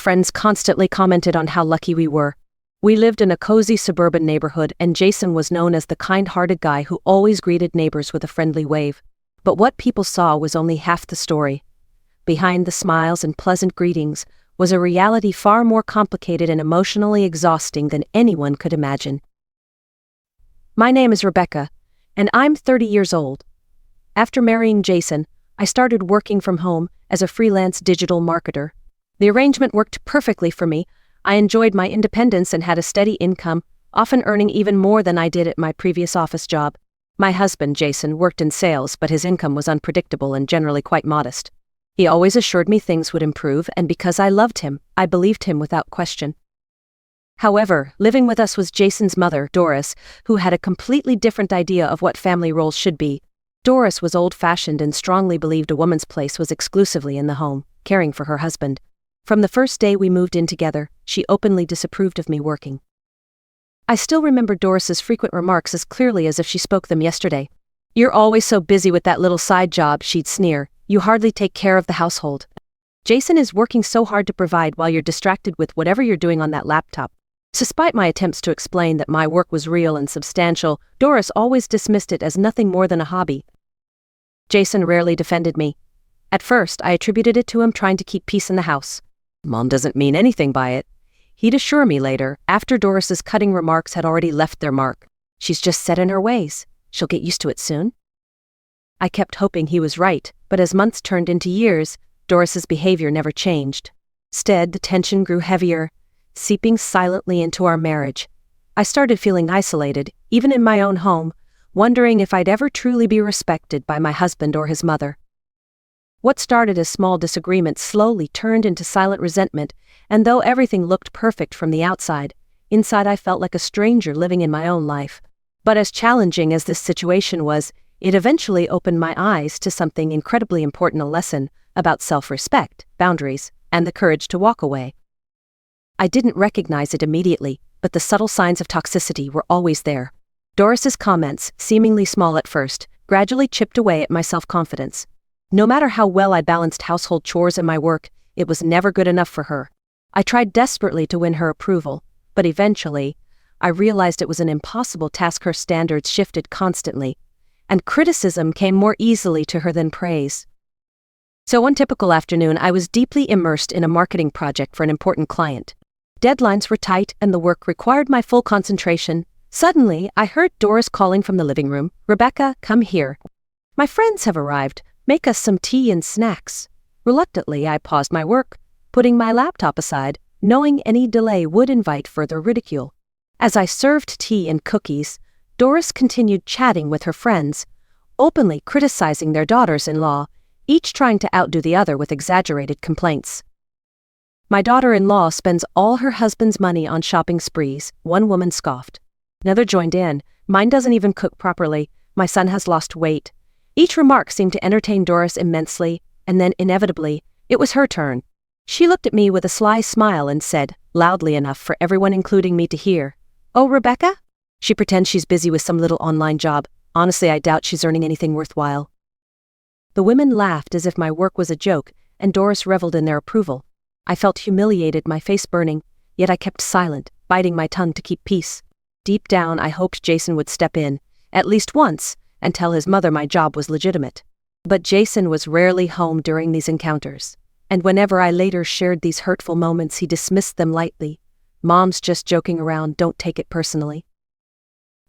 Friends constantly commented on how lucky we were. We lived in a cozy suburban neighborhood, and Jason was known as the kind-hearted guy who always greeted neighbors with a friendly wave. But what people saw was only half the story. Behind the smiles and pleasant greetings was a reality far more complicated and emotionally exhausting than anyone could imagine. My name is Rebecca, and I'm 30 years old. After marrying Jason, I started working from home as a freelance digital marketer. The arrangement worked perfectly for me. I enjoyed my independence and had a steady income, often earning even more than I did at my previous office job. My husband, Jason, worked in sales, but his income was unpredictable and generally quite modest. He always assured me things would improve, and because I loved him, I believed him without question. However, living with us was Jason's mother, Doris, who had a completely different idea of what family roles should be. Doris was old-fashioned and strongly believed a woman's place was exclusively in the home, caring for her husband. From the first day we moved in together, she openly disapproved of me working. I still remember Doris's frequent remarks as clearly as if she spoke them yesterday. "You're always so busy with that little side job," she'd sneer. "You hardly take care of the household. Jason is working so hard to provide while you're distracted with whatever you're doing on that laptop." Despite my attempts to explain that my work was real and substantial, Doris always dismissed it as nothing more than a hobby. Jason rarely defended me. At first, I attributed it to him trying to keep peace in the house. "Mom doesn't mean anything by it," he'd assure me later, after Doris's cutting remarks had already left their mark. "She's just set in her ways. She'll get used to it soon." I kept hoping he was right, but as months turned into years, Doris's behavior never changed. Instead, the tension grew heavier, seeping silently into our marriage. I started feeling isolated, even in my own home, wondering if I'd ever truly be respected by my husband or his mother. What started as small disagreements slowly turned into silent resentment, and though everything looked perfect from the outside, inside I felt like a stranger living in my own life. But as challenging as this situation was, it eventually opened my eyes to something incredibly important: a lesson about self-respect, boundaries, and the courage to walk away. I didn't recognize it immediately, but the subtle signs of toxicity were always there. Doris's comments, seemingly small at first, gradually chipped away at my self-confidence. No matter how well I balanced household chores and my work, it was never good enough for her. I tried desperately to win her approval, but eventually, I realized it was an impossible task. Her standards shifted constantly, and criticism came more easily to her than praise. So one typical afternoon, I was deeply immersed in a marketing project for an important client. Deadlines were tight and the work required my full concentration. Suddenly, I heard Doris calling from the living room, "Rebecca, come here. My friends have arrived. Make us some tea and snacks." Reluctantly, I paused my work, putting my laptop aside, knowing any delay would invite further ridicule. As I served tea and cookies, Doris continued chatting with her friends, openly criticizing their daughters-in-law, each trying to outdo the other with exaggerated complaints. "My daughter-in-law spends all her husband's money on shopping sprees," one woman scoffed. Another joined in. "Mine doesn't even cook properly. My son has lost weight." Each remark seemed to entertain Doris immensely, and then inevitably, it was her turn. She looked at me with a sly smile and said, loudly enough for everyone including me to hear, "Oh, Rebecca?" She pretends she's busy with some little online job. Honestly, I doubt she's earning anything worthwhile. The women laughed as if my work was a joke, and Doris reveled in their approval. I felt humiliated, my face burning, yet I kept silent, biting my tongue to keep peace. Deep down, I hoped Jason would step in, at least once, and tell his mother my job was legitimate. But Jason was rarely home during these encounters, and whenever I later shared these hurtful moments, he dismissed them lightly. "Mom's just joking around, don't take it personally."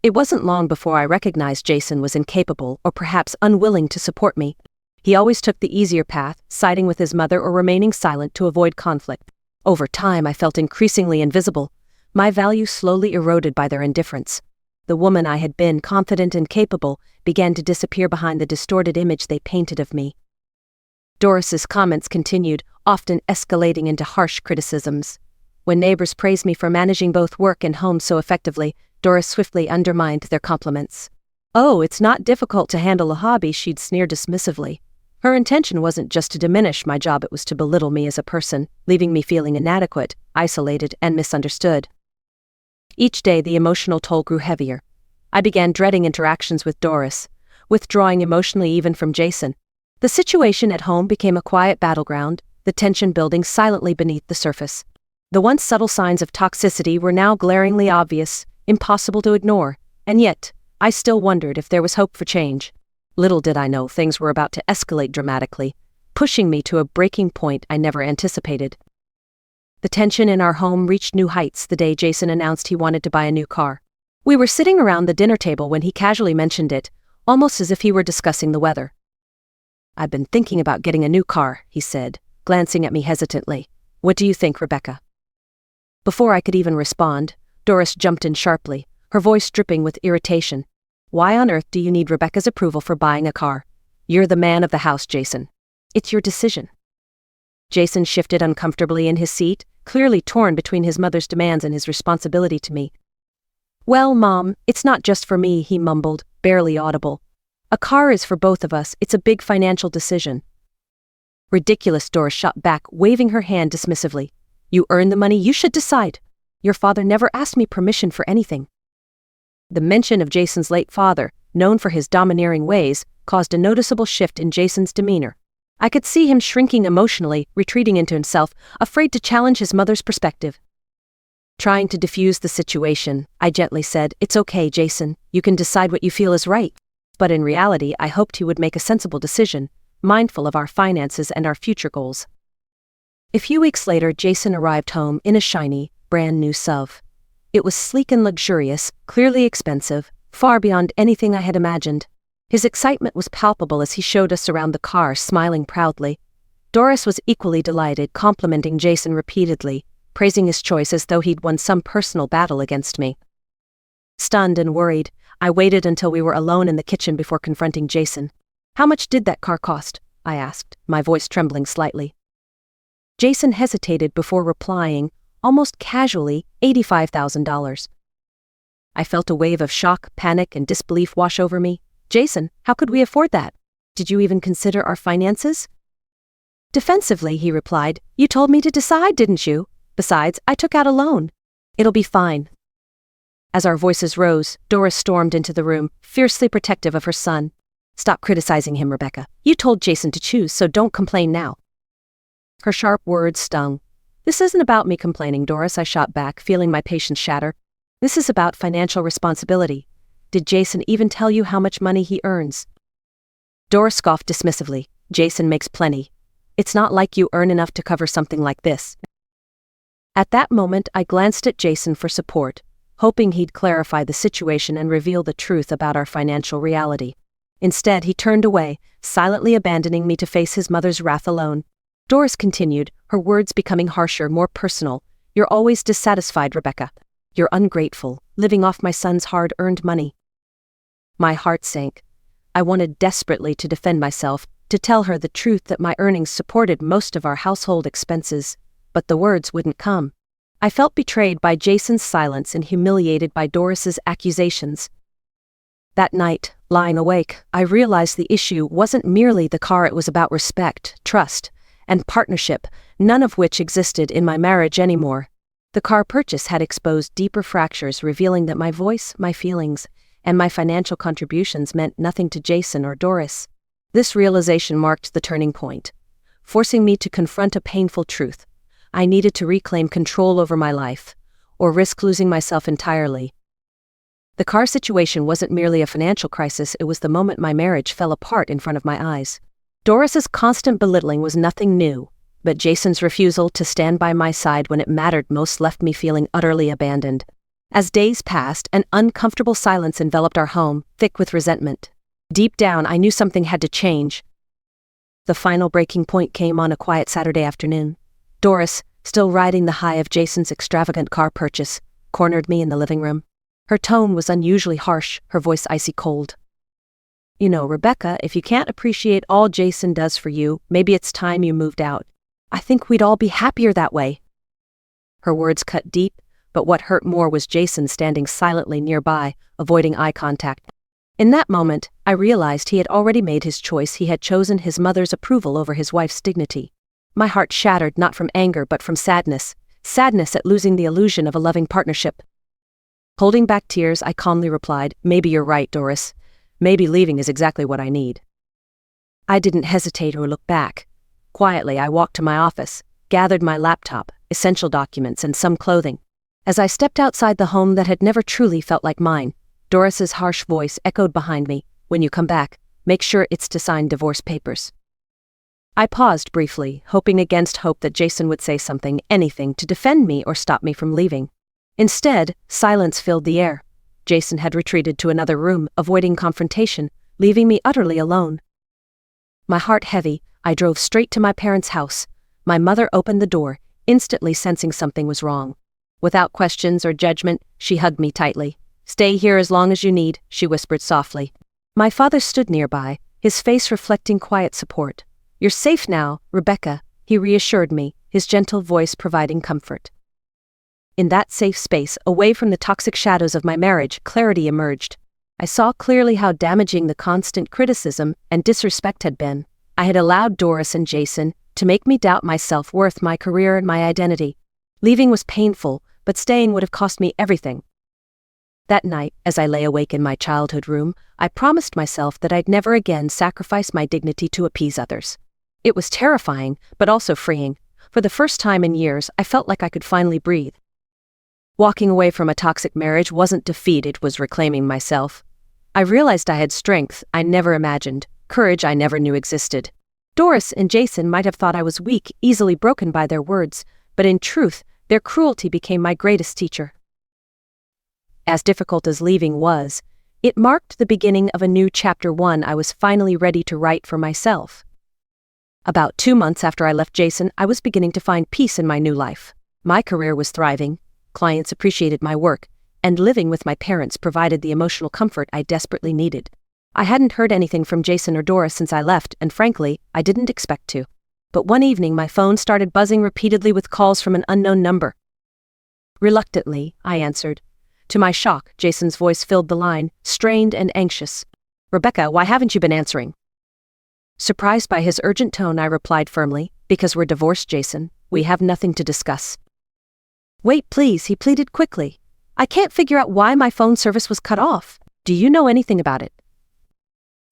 It wasn't long before I recognized Jason was incapable or perhaps unwilling to support me. He always took the easier path, siding with his mother or remaining silent to avoid conflict. Over time, I felt increasingly invisible, my value slowly eroded by their indifference. The woman I had been, confident and capable, began to disappear behind the distorted image they painted of me. Doris's comments continued, often escalating into harsh criticisms. When neighbors praised me for managing both work and home so effectively, Doris swiftly undermined their compliments. "Oh, it's not difficult to handle a hobby," she'd sneer dismissively. Her intention wasn't just to diminish my job, it was to belittle me as a person, leaving me feeling inadequate, isolated, and misunderstood. Each day, the emotional toll grew heavier. I began dreading interactions with Doris, withdrawing emotionally even from Jason. The situation at home became a quiet battleground, the tension building silently beneath the surface. The once subtle signs of toxicity were now glaringly obvious, impossible to ignore, and yet, I still wondered if there was hope for change. Little did I know things were about to escalate dramatically, pushing me to a breaking point I never anticipated. The tension in our home reached new heights the day Jason announced he wanted to buy a new car. We were sitting around the dinner table when he casually mentioned it, almost as if he were discussing the weather. "I've been thinking about getting a new car," he said, glancing at me hesitantly. "What do you think, Rebecca?" Before I could even respond, Doris jumped in sharply, her voice dripping with irritation. "Why on earth do you need Rebecca's approval for buying a car? You're the man of the house, Jason. It's your decision." Jason shifted uncomfortably in his seat, clearly torn between his mother's demands and his responsibility to me. "Well, Mom, it's not just for me," he mumbled, barely audible. "A car is for both of us. It's a big financial decision." "Ridiculous," Doris shot back, waving her hand dismissively. "You earn the money, you should decide. Your father never asked me permission for anything." The mention of Jason's late father, known for his domineering ways, caused a noticeable shift in Jason's demeanor. I could see him shrinking emotionally, retreating into himself, afraid to challenge his mother's perspective. Trying to diffuse the situation, I gently said, "It's okay, Jason, you can decide what you feel is right." But in reality, I hoped he would make a sensible decision, mindful of our finances and our future goals. A few weeks later, Jason arrived home in a shiny, brand new SUV. It was sleek and luxurious, clearly expensive, far beyond anything I had imagined. His excitement was palpable as he showed us around the car, smiling proudly. Doris was equally delighted, complimenting Jason repeatedly, praising his choice as though he'd won some personal battle against me. Stunned and worried, I waited until we were alone in the kitchen before confronting Jason. "How much did that car cost?" I asked, my voice trembling slightly. Jason hesitated before replying, almost casually, $85,000. I felt a wave of shock, panic, and disbelief wash over me. "Jason, how could we afford that? Did you even consider our finances?" Defensively, he replied, "You told me to decide, didn't you? Besides, I took out a loan. It'll be fine." As our voices rose, Doris stormed into the room, fiercely protective of her son. "Stop criticizing him, Rebecca. You told Jason to choose, so don't complain now." Her sharp words stung. "This isn't about me complaining, Doris," I shot back, feeling my patience shatter. "This is about financial responsibility. Did Jason even tell you how much money he earns?" Doris scoffed dismissively. "Jason makes plenty. It's not like you earn enough to cover something like this." At that moment, I glanced at Jason for support, hoping he'd clarify the situation and reveal the truth about our financial reality. Instead, he turned away, silently abandoning me to face his mother's wrath alone. Doris continued, her words becoming harsher, more personal. "You're always dissatisfied, Rebecca. You're ungrateful, living off my son's hard-earned money." My heart sank. I wanted desperately to defend myself, to tell her the truth that my earnings supported most of our household expenses, but the words wouldn't come. I felt betrayed by Jason's silence and humiliated by Doris's accusations. That night, lying awake, I realized the issue wasn't merely the car, it was about respect, trust, and partnership, none of which existed in my marriage anymore. The car purchase had exposed deeper fractures, revealing that my voice, my feelings, and my financial contributions meant nothing to Jason or Doris. This realization marked the turning point, forcing me to confront a painful truth. I needed to reclaim control over my life, or risk losing myself entirely. The car situation wasn't merely a financial crisis, it was the moment my marriage fell apart in front of my eyes. Doris's constant belittling was nothing new, but Jason's refusal to stand by my side when it mattered most left me feeling utterly abandoned. As days passed, an uncomfortable silence enveloped our home, thick with resentment. Deep down, I knew something had to change. The final breaking point came on a quiet Saturday afternoon. Doris, still riding the high of Jason's extravagant car purchase, cornered me in the living room. Her tone was unusually harsh, her voice icy cold. "You know, Rebecca, if you can't appreciate all Jason does for you, maybe it's time you moved out. I think we'd all be happier that way." Her words cut deep, but what hurt more was Jason standing silently nearby, avoiding eye contact. In that moment, I realized he had already made his choice. He had chosen his mother's approval over his wife's dignity. My heart shattered not from anger but from sadness at losing the illusion of a loving partnership. Holding back tears, I calmly replied, "Maybe you're right, Doris. Maybe leaving is exactly what I need." I didn't hesitate or look back. Quietly, I walked to my office, gathered my laptop, essential documents, and some clothing. As I stepped outside the home that had never truly felt like mine, Doris's harsh voice echoed behind me, "When you come back, make sure it's to sign divorce papers." I paused briefly, hoping against hope that Jason would say something, anything, to defend me or stop me from leaving. Instead, silence filled the air. Jason had retreated to another room, avoiding confrontation, leaving me utterly alone. My heart heavy, I drove straight to my parents' house. My mother opened the door, instantly sensing something was wrong. Without questions or judgment, she hugged me tightly. "Stay here as long as you need," she whispered softly. My father stood nearby, his face reflecting quiet support. "You're safe now, Rebecca," he reassured me, his gentle voice providing comfort. In that safe space, away from the toxic shadows of my marriage, clarity emerged. I saw clearly how damaging the constant criticism and disrespect had been. I had allowed Doris and Jason to make me doubt my self-worth, my career, and my identity. Leaving was painful, but staying would have cost me everything. That night, as I lay awake in my childhood room, I promised myself that I'd never again sacrifice my dignity to appease others. It was terrifying, but also freeing. For the first time in years, I felt like I could finally breathe. Walking away from a toxic marriage wasn't defeat, it was reclaiming myself. I realized I had strength I never imagined, courage I never knew existed. Doris and Jason might have thought I was weak, easily broken by their words, but in truth, their cruelty became my greatest teacher. As difficult as leaving was, it marked the beginning of a new chapter, one I was finally ready to write for myself. About 2 months after I left Jason, I was beginning to find peace in my new life. My career was thriving, clients appreciated my work, and living with my parents provided the emotional comfort I desperately needed. I hadn't heard anything from Jason or Doris since I left, and frankly, I didn't expect to. But one evening my phone started buzzing repeatedly with calls from an unknown number. Reluctantly, I answered. To my shock, Jason's voice filled the line, strained and anxious. "Rebecca, why haven't you been answering?" Surprised by his urgent tone, I replied firmly, "Because we're divorced, Jason. We have nothing to discuss." "Wait, please," he pleaded quickly. "I can't figure out why my phone service was cut off. Do you know anything about it?"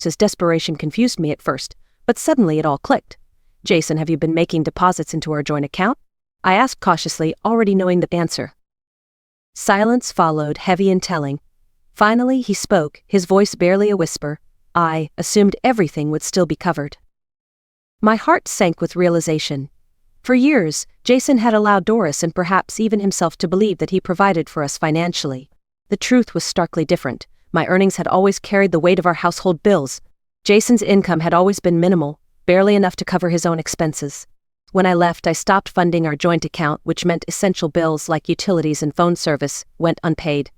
His desperation confused me at first, but suddenly it all clicked. "Jason, have you been making deposits into our joint account?" I asked cautiously, already knowing the answer. Silence followed, heavy and telling. Finally, he spoke, his voice barely a whisper. I assumed everything would still be covered. My heart sank with realization. For years, Jason had allowed Doris and perhaps even himself to believe that he provided for us financially. The truth was starkly different. My earnings had always carried the weight of our household bills. Jason's income had always been minimal, barely enough to cover his own expenses. When I left, I stopped funding our joint account, which meant essential bills like utilities and phone service went unpaid.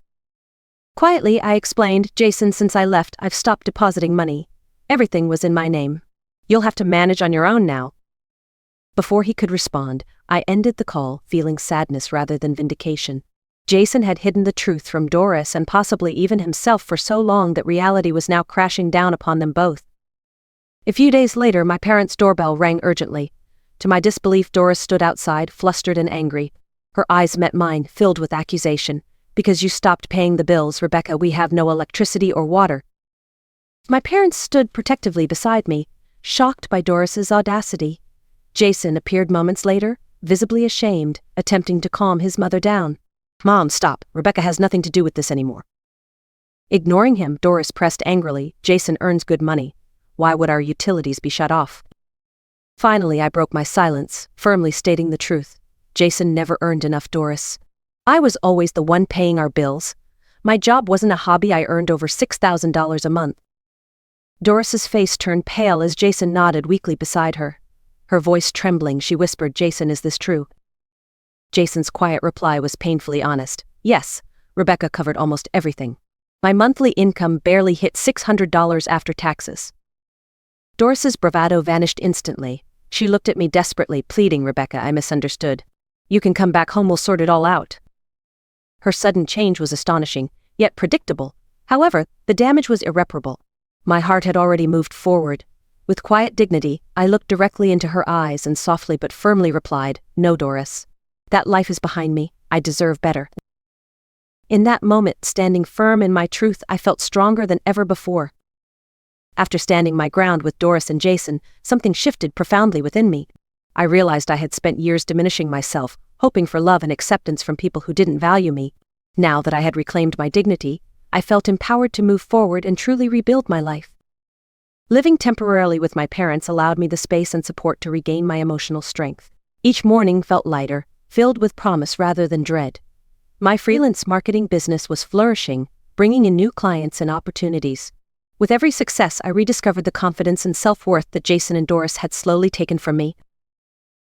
Quietly, I explained, "Jason, since I left, I've stopped depositing money. Everything was in my name. You'll have to manage on your own now." Before he could respond, I ended the call, feeling sadness rather than vindication. Jason had hidden the truth from Doris and possibly even himself for so long that reality was now crashing down upon them both. A few days later, my parents' doorbell rang urgently. To my disbelief, Doris stood outside, flustered and angry. Her eyes met mine, filled with accusation. "Because you stopped paying the bills, Rebecca, we have no electricity or water." My parents stood protectively beside me, shocked by Doris's audacity. Jason appeared moments later, visibly ashamed, attempting to calm his mother down. "Mom, stop. Rebecca has nothing to do with this anymore." Ignoring him, Doris pressed angrily, "Jason earns good money. Why would our utilities be shut off?" Finally, I broke my silence, firmly stating the truth. Jason never earned enough, Doris. I was always the one paying our bills. My job wasn't a hobby. I earned over $6,000 a month. Doris's face turned pale as Jason nodded weakly beside her. Her voice trembling, she whispered, "Jason, is this true?" Jason's quiet reply was painfully honest. "Yes, Rebecca covered almost everything. My monthly income barely hit $600 after taxes." Doris's bravado vanished instantly. She looked at me desperately, pleading, "Rebecca, I misunderstood. You can come back home, we'll sort it all out." Her sudden change was astonishing, yet predictable. However, the damage was irreparable. My heart had already moved forward. With quiet dignity, I looked directly into her eyes and softly but firmly replied, "No, Doris. That life is behind me. I deserve better." In that moment, standing firm in my truth, I felt stronger than ever before. After standing my ground with Doris and Jason, something shifted profoundly within me. I realized I had spent years diminishing myself, hoping for love and acceptance from people who didn't value me. Now that I had reclaimed my dignity, I felt empowered to move forward and truly rebuild my life. Living temporarily with my parents allowed me the space and support to regain my emotional strength. Each morning felt lighter, filled with promise rather than dread. My freelance marketing business was flourishing, bringing in new clients and opportunities. With every success, I rediscovered the confidence and self-worth that Jason and Doris had slowly taken from me.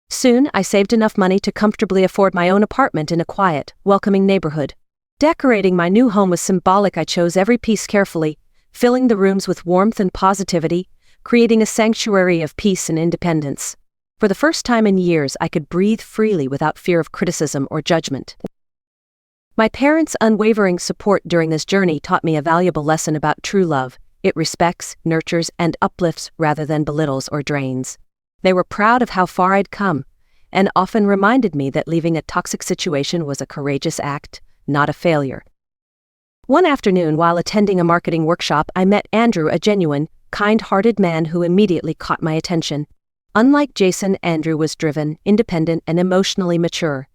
Soon, I saved enough money to comfortably afford my own apartment in a quiet, welcoming neighborhood. Decorating my new home was symbolic. I chose every piece carefully, filling the rooms with warmth and positivity, creating a sanctuary of peace and independence. For the first time in years, I could breathe freely without fear of criticism or judgment. My parents' unwavering support during this journey taught me a valuable lesson about true love. It respects, nurtures, and uplifts rather than belittles or drains. They were proud of how far I'd come, and often reminded me that leaving a toxic situation was a courageous act, not a failure. One afternoon, while attending a marketing workshop, I met Andrew, a genuine, kind-hearted man who immediately caught my attention. Unlike Jason, Andrew was driven, independent, and emotionally mature.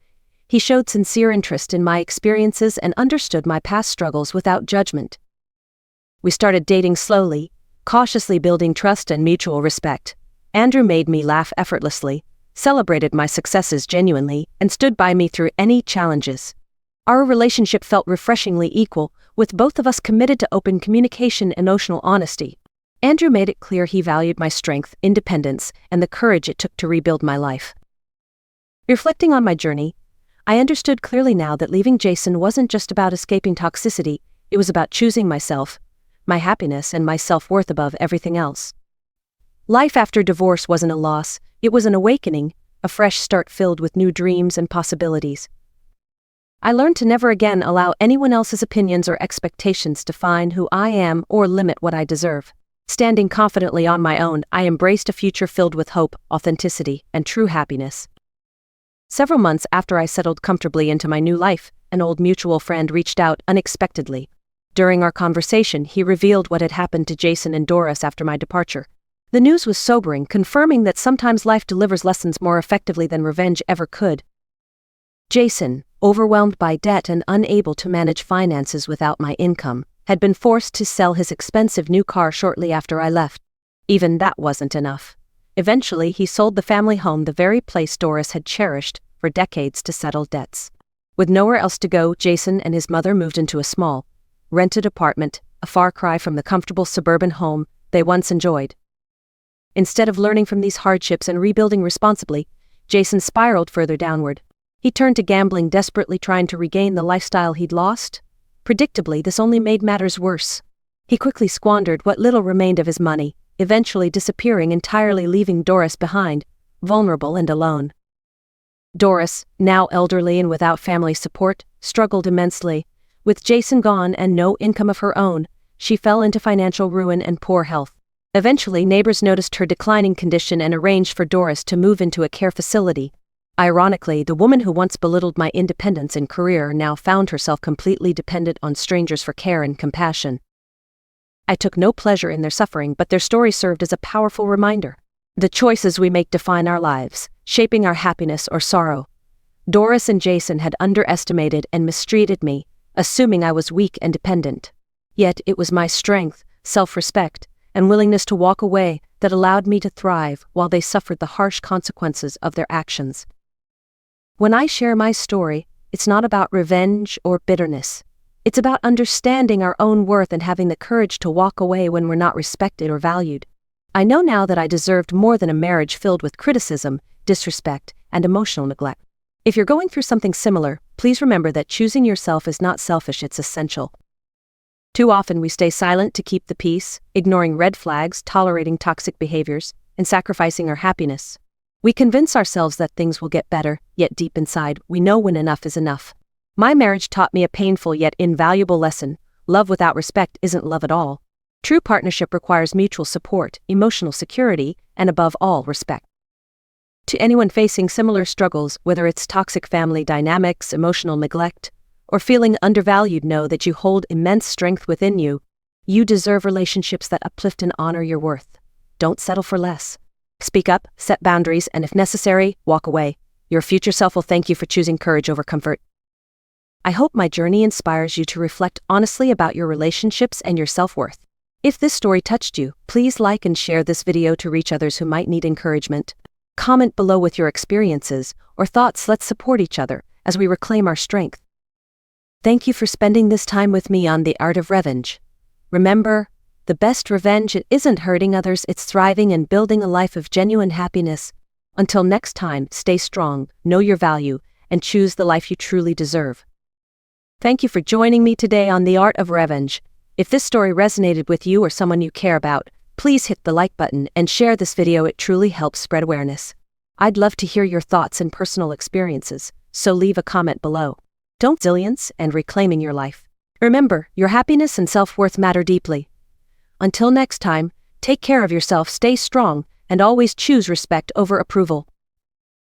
He showed sincere interest in my experiences and understood my past struggles without judgment. We started dating slowly, cautiously building trust and mutual respect. Andrew made me laugh effortlessly, celebrated my successes genuinely, and stood by me through any challenges. Our relationship felt refreshingly equal, with both of us committed to open communication and emotional honesty. Andrew made it clear he valued my strength, independence, and the courage it took to rebuild my life. Reflecting on my journey, I understood clearly now that leaving Jason wasn't just about escaping toxicity, it was about choosing myself, my happiness, and my self-worth above everything else. Life after divorce wasn't a loss, it was an awakening, a fresh start filled with new dreams and possibilities. I learned to never again allow anyone else's opinions or expectations define who I am or limit what I deserve. Standing confidently on my own, I embraced a future filled with hope, authenticity, and true happiness. Several months after I settled comfortably into my new life, an old mutual friend reached out unexpectedly. During our conversation, he revealed what had happened to Jason and Doris after my departure. The news was sobering, confirming that sometimes life delivers lessons more effectively than revenge ever could. Jason, overwhelmed by debt and unable to manage finances without my income, had been forced to sell his expensive new car shortly after I left. Even that wasn't enough. Eventually, he sold the family home, the very place Doris had cherished for decades, to settle debts. With nowhere else to go, Jason and his mother moved into a small, rented apartment, a far cry from the comfortable suburban home they once enjoyed. Instead of learning from these hardships and rebuilding responsibly, Jason spiraled further downward. He turned to gambling, desperately trying to regain the lifestyle he'd lost. Predictably, this only made matters worse. He quickly squandered what little remained of his money, eventually disappearing entirely, leaving Doris behind, vulnerable and alone. Doris, now elderly and without family support, struggled immensely. With Jason gone and no income of her own, she fell into financial ruin and poor health. Eventually, neighbors noticed her declining condition and arranged for Doris to move into a care facility. Ironically, the woman who once belittled my independence and career now found herself completely dependent on strangers for care and compassion. I took no pleasure in their suffering, but their story served as a powerful reminder. The choices we make define our lives, shaping our happiness or sorrow. Doris and Jason had underestimated and mistreated me, assuming I was weak and dependent. Yet it was my strength, self-respect, and willingness to walk away that allowed me to thrive while they suffered the harsh consequences of their actions. When I share my story, it's not about revenge or bitterness. It's about understanding our own worth and having the courage to walk away when we're not respected or valued. I know now that I deserved more than a marriage filled with criticism, disrespect, and emotional neglect. If you're going through something similar, please remember that choosing yourself is not selfish, it's essential. Too often we stay silent to keep the peace, ignoring red flags, tolerating toxic behaviors, and sacrificing our happiness. We convince ourselves that things will get better, yet deep inside, we know when enough is enough. My marriage taught me a painful yet invaluable lesson: love without respect isn't love at all. True partnership requires mutual support, emotional security, and above all, respect. To anyone facing similar struggles, whether it's toxic family dynamics, emotional neglect, or feeling undervalued, know that you hold immense strength within you. You deserve relationships that uplift and honor your worth. Don't settle for less. Speak up, set boundaries, and if necessary, walk away. Your future self will thank you for choosing courage over comfort. I hope my journey inspires you to reflect honestly about your relationships and your self-worth. If this story touched you, please like and share this video to reach others who might need encouragement. Comment below with your experiences or thoughts. Let's support each other as we reclaim our strength. Thank you for spending this time with me on The Art of Revenge. Remember, the best revenge isn't hurting others, it's thriving and building a life of genuine happiness. Until next time, stay strong, know your value, and choose the life you truly deserve. Thank you for joining me today on The Art of Revenge. If this story resonated with you or someone you care about, please hit the like button and share this video. It truly helps spread awareness. I'd love to hear your thoughts and personal experiences, so leave a comment below. Don't resilience and reclaiming your life. Remember, your happiness and self-worth matter deeply. Until next time, take care of yourself, stay strong, and always choose respect over approval.